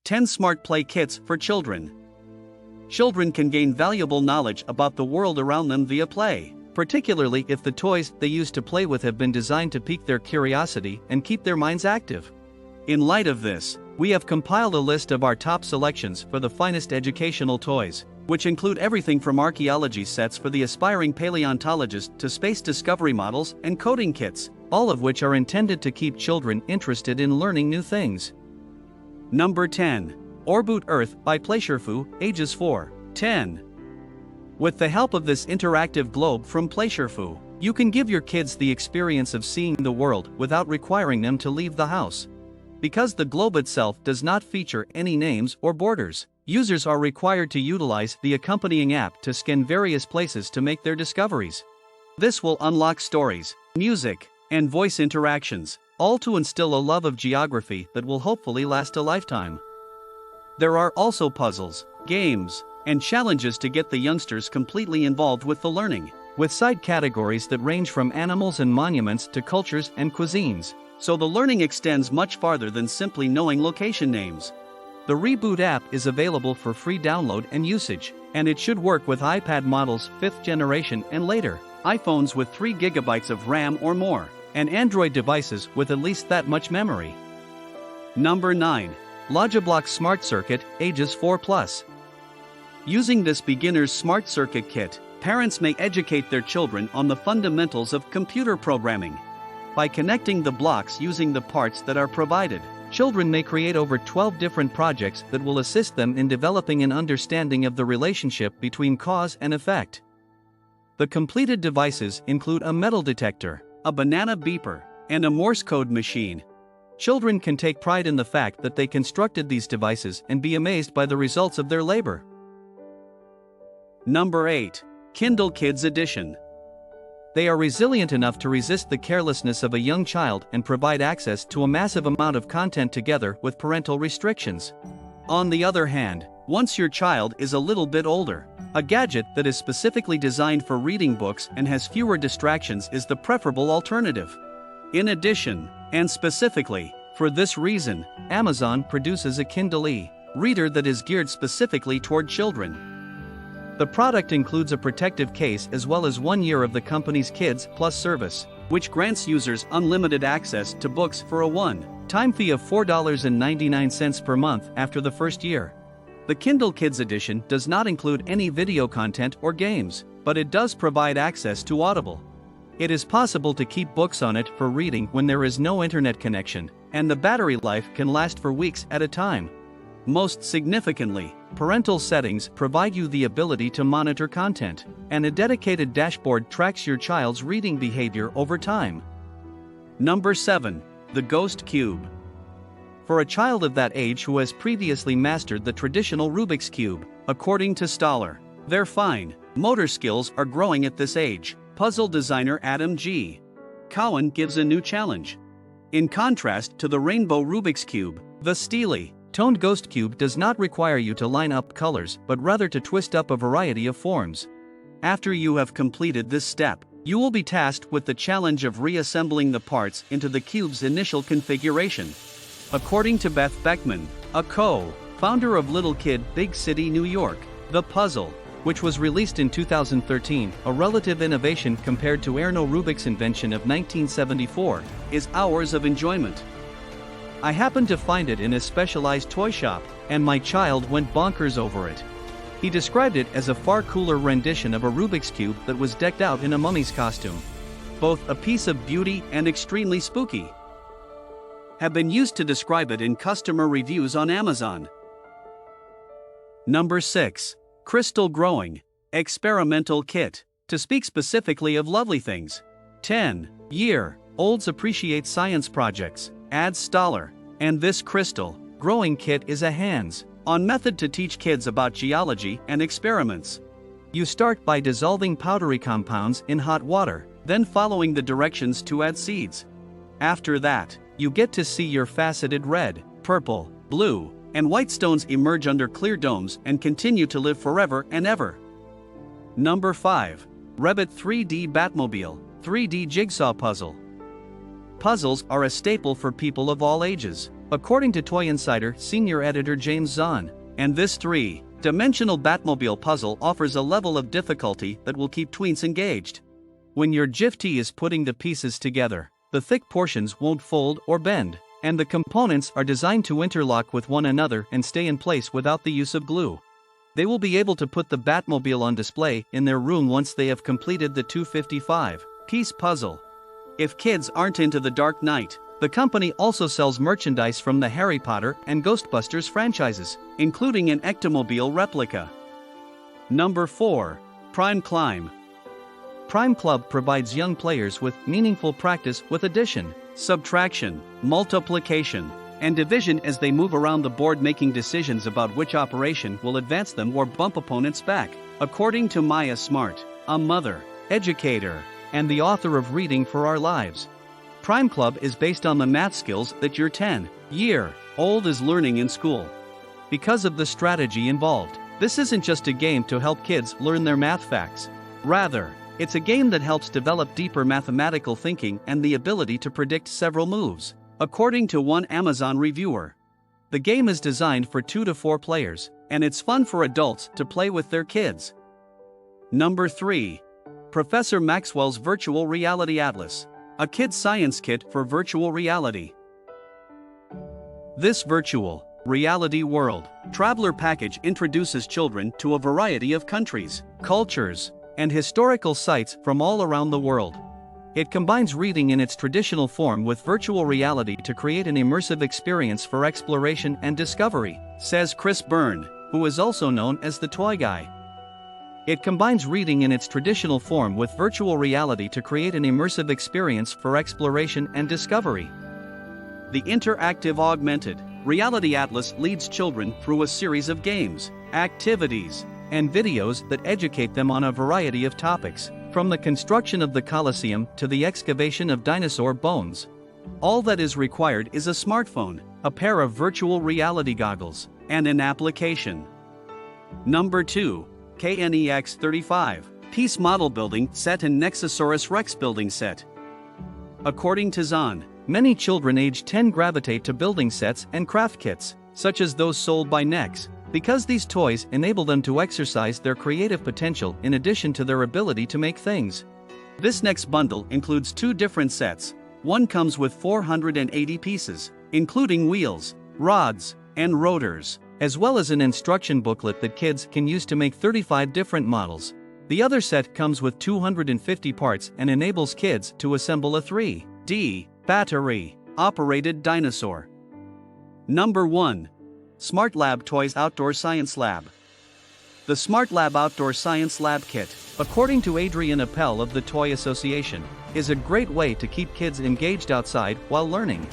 10 Smart Play Kits for Children. Children can gain valuable knowledge about the world around them via play, particularly if the toys they use to play with have been designed to pique their curiosity and keep their minds active. In light of this, we have compiled a list of our top selections for the finest educational toys, which include everything from archaeology sets for the aspiring paleontologist to space discovery models and coding kits, all of which are intended to keep children interested in learning new things. Number 10. Orboot Earth by PlayShifu, ages 4-10. With the help of this interactive globe from PlayShifu, you can give your kids the experience of seeing the world without requiring them to leave the house. Because the globe itself does not feature any names or borders, users are required to utilize the accompanying app to scan various places to make their discoveries. This will unlock stories, music, and voice interactions, all to instill a love of geography that will hopefully last a lifetime. There are also puzzles, games, and challenges to get the youngsters completely involved with the learning, with side categories that range from animals and monuments to cultures and cuisines, so the learning extends much farther than simply knowing location names. The Reboot app is available for free download and usage, and it should work with iPad models 5th generation and later, iPhones with 3 GB of RAM or more, and Android devices with at least that much memory. Number 9. Logiblocs Smart Circuit, ages 4+. Using this beginner's Smart Circuit kit, parents may educate their children on the fundamentals of computer programming. By connecting the blocks using the parts that are provided, children may create over 12 different projects that will assist them in developing an understanding of the relationship between cause and effect. The completed devices include a metal detector, a banana beeper, and a Morse code machine. Children can take pride in the fact that they constructed these devices and be amazed by the results of their labor. Number 8. Kindle Kids Edition. They are resilient enough to resist the carelessness of a young child and provide access to a massive amount of content together with parental restrictions. On the other hand, once your child is a little bit older, a gadget that is specifically designed for reading books and has fewer distractions is the preferable alternative. In addition, and specifically, for this reason, Amazon produces a Kindle e-reader that is geared specifically toward children. The product includes a protective case as well as 1 year of the company's Kids Plus service, which grants users unlimited access to books for a one-time fee of $4.99 per month after the first year. The Kindle Kids Edition does not include any video content or games, but it does provide access to Audible. It is possible to keep books on it for reading when there is no internet connection, and the battery life can last for weeks at a time. Most significantly, parental settings provide you the ability to monitor content, and a dedicated dashboard tracks your child's reading behavior over time. Number 7. The Ghost Cube. For a child of that age who has previously mastered the traditional Rubik's Cube, according to Stoller, their fine motor skills are growing at this age. Puzzle designer Adam G. Cowan gives a new challenge. In contrast to the rainbow Rubik's Cube, the steely, toned Ghost Cube does not require you to line up colors but rather to twist up a variety of forms. After you have completed this step, you will be tasked with the challenge of reassembling the parts into the cube's initial configuration. According to Beth Beckman, a co-founder of Little Kid, Big City, New York, the puzzle, which was released in 2013, a relative innovation compared to Erno Rubik's invention of 1974, is hours of enjoyment. I happened to find it in a specialized toy shop, and my child went bonkers over it. He described it as a far cooler rendition of a Rubik's Cube that was decked out in a mummy's costume. Both a piece of beauty and extremely spooky have been used to describe it in customer reviews on Amazon. Number 6. Crystal Growing Experimental Kit. To speak specifically of lovely things, 10-year-olds appreciate science projects, adds Stoller, and this crystal growing kit is a hands-on method to teach kids about geology and experiments. You start by dissolving powdery compounds in hot water, then following the directions to add seeds. After that, you get to see your faceted red, purple, blue, and white stones emerge under clear domes and continue to live forever and ever. Number 5. Rebit 3D Batmobile 3D Jigsaw Puzzle. Puzzles are a staple for people of all ages, according to Toy Insider senior editor James Zahn, and this three-dimensional Batmobile puzzle offers a level of difficulty that will keep tweens engaged. When your GIF-T is putting the pieces together, the thick portions won't fold or bend, and the components are designed to interlock with one another and stay in place without the use of glue. They will be able to put the Batmobile on display in their room once they have completed the 255-piece puzzle. If kids aren't into The Dark Knight, the company also sells merchandise from the Harry Potter and Ghostbusters franchises, including an Ectomobile replica. Number 4. Prime Climb. Prime Club provides young players with meaningful practice with addition, subtraction, multiplication, and division as they move around the board making decisions about which operation will advance them or bump opponents back, according to Maya Smart, a mother, educator, and the author of Reading for Our Lives. Prime Club is based on the math skills that your 10-year-old is learning in school. Because of the strategy involved, this isn't just a game to help kids learn their math facts. Rather, it's a game that helps develop deeper mathematical thinking and the ability to predict several moves, according to one Amazon reviewer. The game is designed for 2 to 4 players, and it's fun for adults to play with their kids. Number 3. Professor Maxwell's Virtual Reality Atlas, a kid's science kit for virtual reality. This virtual reality world traveler package introduces children to a variety of countries, cultures, and historical sites from all around the world. It combines reading in its traditional form with virtual reality to create an immersive experience for exploration and discovery, says Chris Byrne, who is also known as the Toy Guy. It combines reading in its traditional form with virtual reality to create an immersive experience for exploration and discovery. The interactive augmented reality atlas leads children through a series of games, activities, and videos that educate them on a variety of topics, from the construction of the Colosseum to the excavation of dinosaur bones. All that is required is a smartphone, a pair of virtual reality goggles, and an application. Number 2. KNEX 35-piece model building set and Nexosaurus Rex building set. According to Zahn, many children age 10 gravitate to building sets and craft kits, such as those sold by Nex, because these toys enable them to exercise their creative potential in addition to their ability to make things. This Nex bundle includes 2 different sets. One comes with 480 pieces, including wheels, rods, and rotors, as well as an instruction booklet that kids can use to make 35 different models. The other set comes with 250 parts and enables kids to assemble a 3D battery-operated dinosaur. Number 1. Smart Lab Toys Outdoor Science Lab. The Smart Lab Outdoor Science Lab Kit, according to Adrian Appel of the Toy Association, is a great way to keep kids engaged outside while learning.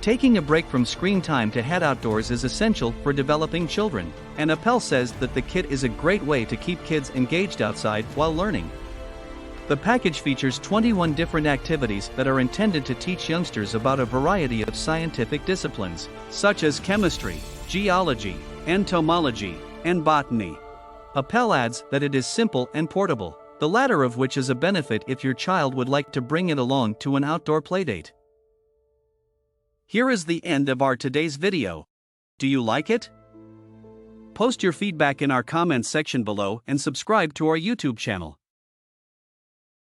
Taking a break from screen time to head outdoors is essential for developing children, and Appel says that the kit is a great way to keep kids engaged outside while learning. The package features 21 different activities that are intended to teach youngsters about a variety of scientific disciplines, such as chemistry, geology, entomology, and botany. Appel adds that it is simple and portable, the latter of which is a benefit if your child would like to bring it along to an outdoor playdate. Here is the end of our today's video. Do you like it? Post your feedback in our comments section below and subscribe to our YouTube channel.